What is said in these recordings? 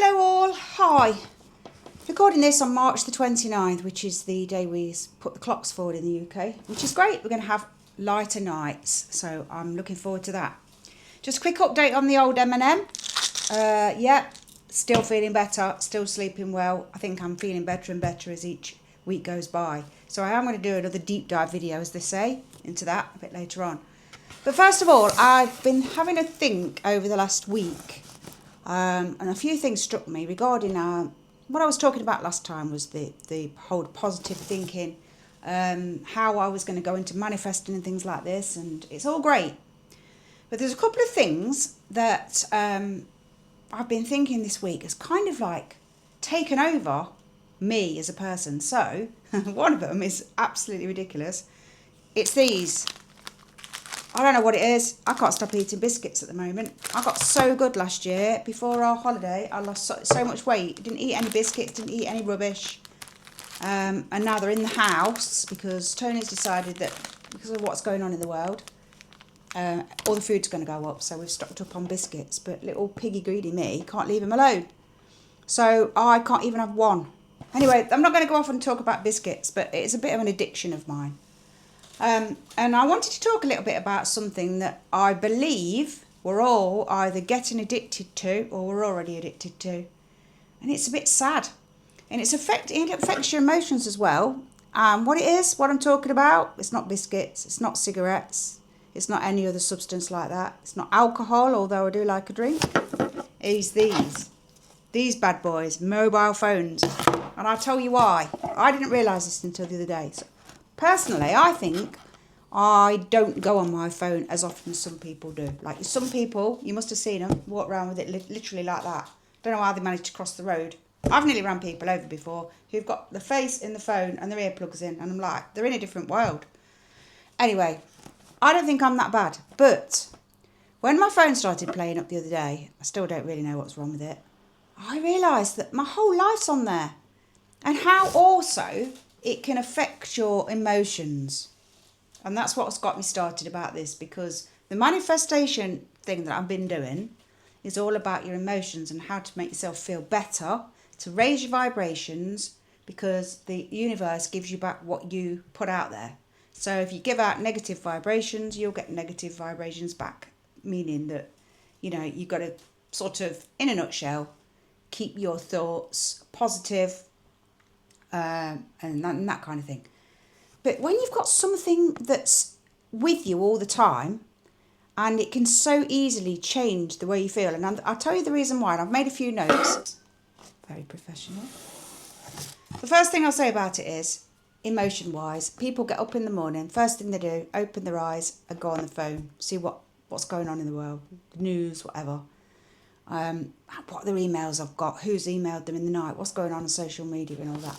Hello all, hi. Recording this on March the 29th, which is the day we put the clocks forward in the UK, which is great. We're going to have lighter nights, so I'm looking forward to that. Just a quick update on the old M&M. Yeah, still feeling better, still sleeping well. I think I'm feeling better and better as each week goes by. So I am going to do another deep dive video, as they say, into that a bit later on. But first of all, I've been having a think over the last week, and a few things struck me regarding what I was talking about last time was the whole positive thinking, how I was going to go into manifesting and things like this, and it's all great. But there's a couple of things that I've been thinking this week has kind of like taken over me as a person. So one of them is absolutely ridiculous. It's these. I don't know what it is. I can't stop eating biscuits at the moment. I got so good last year. Before our holiday, I lost so much weight. Didn't eat any biscuits, didn't eat any rubbish. And now they're in the house because Tony's decided that because of what's going on in the world, all the food's going to go up. So we've stocked up on biscuits. But little piggy greedy me can't leave him alone. So I can't even have one. Anyway, I'm not going to go off and talk about biscuits, but it's a bit of an addiction of mine. And I wanted to talk a little bit about something that I believe we're all either getting addicted to or we're already addicted to. And it's a bit sad. And it affects your emotions as well. What it is, what I'm talking about, it's not biscuits, it's not cigarettes, it's not any other substance like that. It's not alcohol, although I do like a drink. It's these bad boys, mobile phones. And I'll tell you why. I didn't realise this until the other day. So, personally, I think I don't go on my phone as often as some people do. Like some people, you must have seen them walk around with it literally like that. Don't know how they managed to cross the road. I've nearly ran people over before who've got the face in the phone and their earplugs in, and I'm like, they're in a different world. Anyway, I don't think I'm that bad. But when my phone started playing up the other day, I still don't really know what's wrong with it. I realised that my whole life's on there, and how also it can affect your emotions. And that's what's got me started about this, because the manifestation thing that I've been doing is all about your emotions and how to make yourself feel better, to raise your vibrations, because the universe gives you back what you put out there. So if you give out negative vibrations, you'll get negative vibrations back, meaning that, you know, you've got to sort of, in a nutshell, keep your thoughts positive, and that kind of thing. But when you've got something that's with you all the time, and it can so easily change the way you feel, and I'll tell you the reason why, and I've made a few notes. Very professional. The first thing I'll say about it is, emotion-wise, people get up in the morning, first thing they do, open their eyes and go on the phone, see what's going on in the world, the news, whatever. What other emails I've got, who's emailed them in the night, what's going on social media and all that.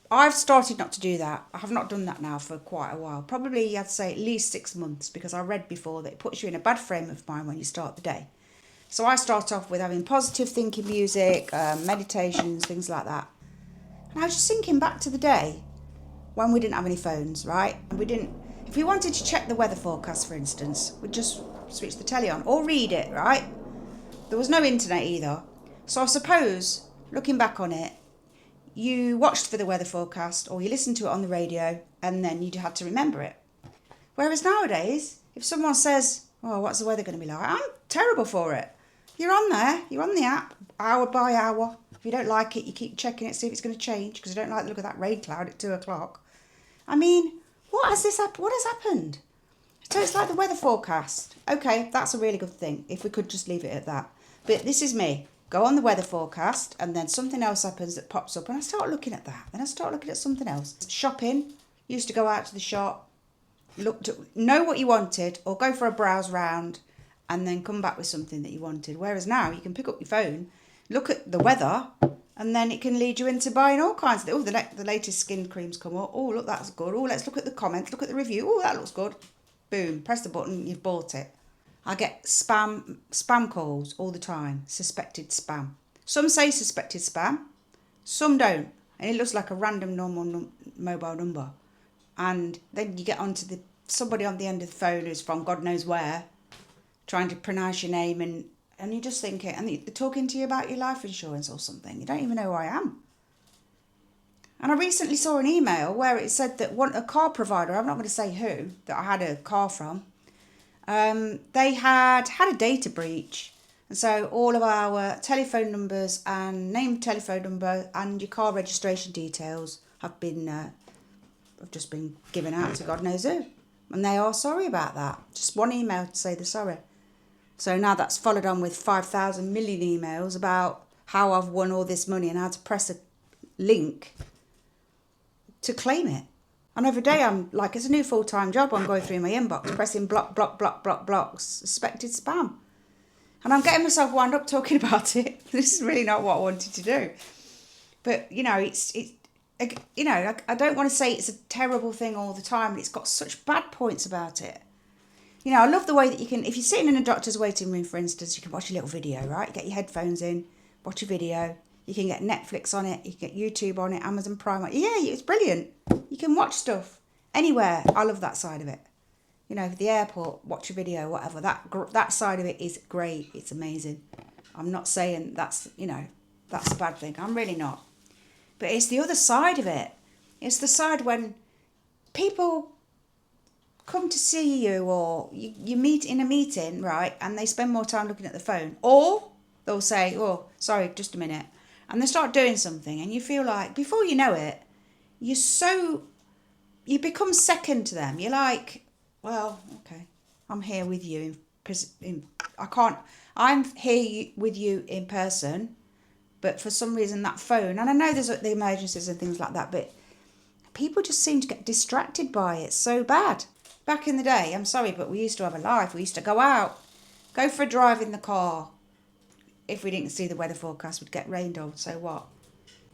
I've started not to do that. I have not done that now for quite a while. Probably, I'd say, at least 6 months, because I read before that it puts you in a bad frame of mind when you start the day. So I start off with having positive thinking music, meditations, things like that. And I was just thinking back to the day when we didn't have any phones, right? And if we wanted to check the weather forecast, for instance, we'd just switch the telly on or read it, right? There was no internet either. So I suppose, looking back on it, you watched for the weather forecast or you listened to it on the radio and then you had to remember it. Whereas nowadays, if someone says, oh, what's the weather going to be like? I'm terrible for it. You're on there, you're on the app, hour by hour. If you don't like it, you keep checking it, see if it's going to change, because you don't like the look of that rain cloud at 2 o'clock. I mean, what has happened? So it's like the weather forecast. Okay, that's a really good thing, if we could just leave it at that. But this is me. Go on the weather forecast, and then something else happens that pops up, and I start looking at that. Then I start looking at something else. Shopping. Used to go out to the shop, know what you wanted, or go for a browse round, and then come back with something that you wanted. Whereas now you can pick up your phone, look at the weather, and then it can lead you into buying all kinds of the latest skin creams come up. Oh, look, that's good. Oh, let's look at the comments, look at the review. Oh, that looks good. Boom, press the button, you've bought it. I get spam calls all the time, suspected spam. Some say suspected spam, some don't. And it looks like a random normal mobile number. And then you get onto somebody on the end of the phone who's from God knows where, trying to pronounce your name and and you're just thinking, and they're talking to you about your life insurance or something. You don't even know who I am. And I recently saw an email where it said that a car provider, I'm not going to say who, that I had a car from, they had a data breach. And so all of our telephone numbers and named telephone number and your car registration details have just been given out to God knows who. And they are sorry about that. Just one email to say they're sorry. So now that's followed on with 5,000 million emails about how I've won all this money and how to press a link to claim it. And every day I'm like, it's a new full-time job. I'm going through my inbox, pressing blocks, suspected spam. And I'm getting myself wound up talking about it. This is really not what I wanted to do. But, I don't want to say it's a terrible thing all the time, but it's got such bad points about it. I love the way that you can, if you're sitting in a doctor's waiting room, for instance, you can watch a little video, right? Get your headphones in, watch a video. You can get Netflix on it, you can get YouTube on it, Amazon Prime on it. Yeah, it's brilliant. You can watch stuff anywhere. I love that side of it. The airport, watch a video, whatever. That side of it is great. It's amazing. I'm not saying that's a bad thing. I'm really not. But it's the other side of it. It's the side when people come to see you, or you meet in a meeting, right, and they spend more time looking at the phone. Or they'll say, oh, sorry, just a minute. And they start doing something, and you feel like, before you know it, you become second to them. You're like, well, okay, I'm here with you I'm here with you in person, but for some reason that phone, and I know there's the emergencies and things like that, but people just seem to get distracted by it so bad. Back in the day, I'm sorry, but we used to have a life. We used to go out, go for a drive in the car. If we didn't see the weather forecast, we'd get rained on, so what?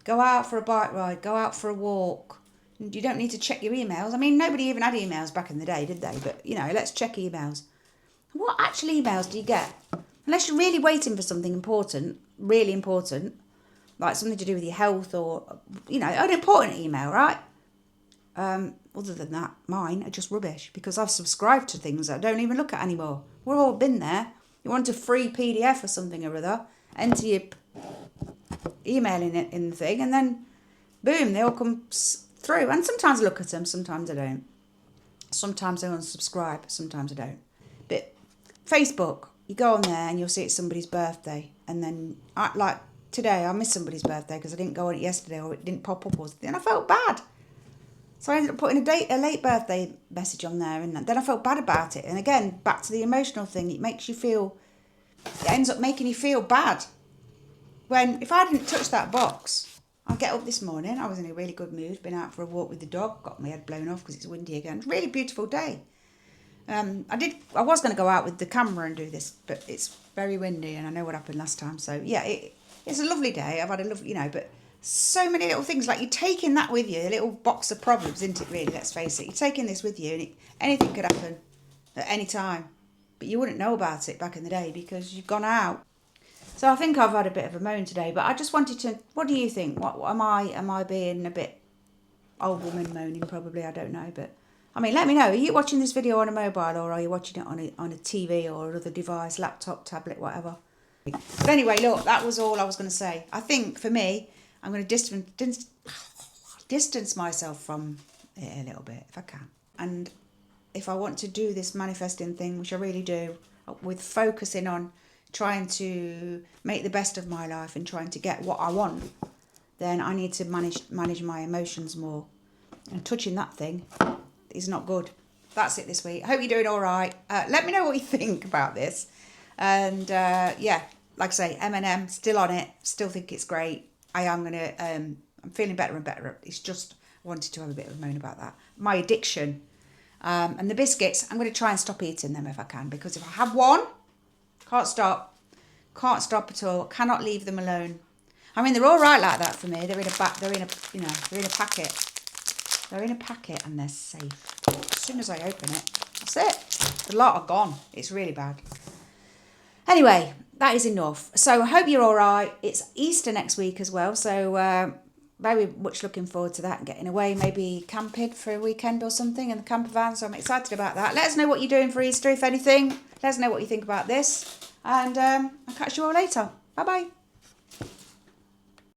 Go out for a bike ride, go out for a walk. You don't need to check your emails. I mean, nobody even had emails back in the day, did they? But, let's check emails. What actual emails do you get? Unless you're really waiting for something important, really important, like something to do with your health or, an important email, right? Other than that, mine are just rubbish because I've subscribed to things that I don't even look at anymore. We've all been there. You want a free PDF or something or other, enter your email in the thing, and then boom, they all come through. And sometimes I look at them, sometimes I don't. Sometimes I unsubscribe, sometimes I don't. But Facebook, you go on there and you'll see it's somebody's birthday, and then like today I missed somebody's birthday because I didn't go on it yesterday, or it didn't pop up or something, and I felt bad. So I ended up putting a late birthday message on there, and then I felt bad about it. And again, back to the emotional thing, it ends up making you feel bad. When, if I didn't touch that box, I get up this morning, I was in a really good mood, been out for a walk with the dog, got my head blown off because it's windy again. Really beautiful day. I was going to go out with the camera and do this, but it's very windy and I know what happened last time. So yeah, it's a lovely day. I've had a lovely, but so many little things, like you're taking that with you, a little box of problems, isn't it really? Let's face it. You're taking this with you, and anything could happen at any time. But you wouldn't know about it back in the day because you've gone out. So I think I've had a bit of a moan today, but I just wanted to, what do you think? What am I being a bit old woman moaning? Probably, I don't know. But I mean, let me know. Are you watching this video on a mobile, or are you watching it on a TV or another device, laptop, tablet, whatever? But anyway, look, that was all I was going to say. I think for me, I'm going to distance myself from it a little bit if I can. And if I want to do this manifesting thing, which I really do, with focusing on trying to make the best of my life and trying to get what I want, then I need to manage my emotions more. And touching that thing is not good. That's it this week. I hope you're doing all right. Let me know what you think about this. And yeah, like I say, M&M, still on it. Still think it's great. I'm feeling better and better. It's just wanted to have a bit of a moan about that. My addiction. And the biscuits, I'm going to try and stop eating them if I can, because if I have one, can't stop at all. Cannot leave them alone. I mean, they're all right like that for me. They're in a packet. They're in a packet and they're safe. As soon as I open it, that's it. A lot are gone. It's really bad. Anyway, that is enough. So I hope you're all right. It's Easter next week as well, so very much looking forward to that and getting away, maybe camping for a weekend or something in the camper van. So I'm excited about that. Let us know what you're doing for Easter, if anything. Let us know what you think about this. And I'll catch you all later. Bye bye.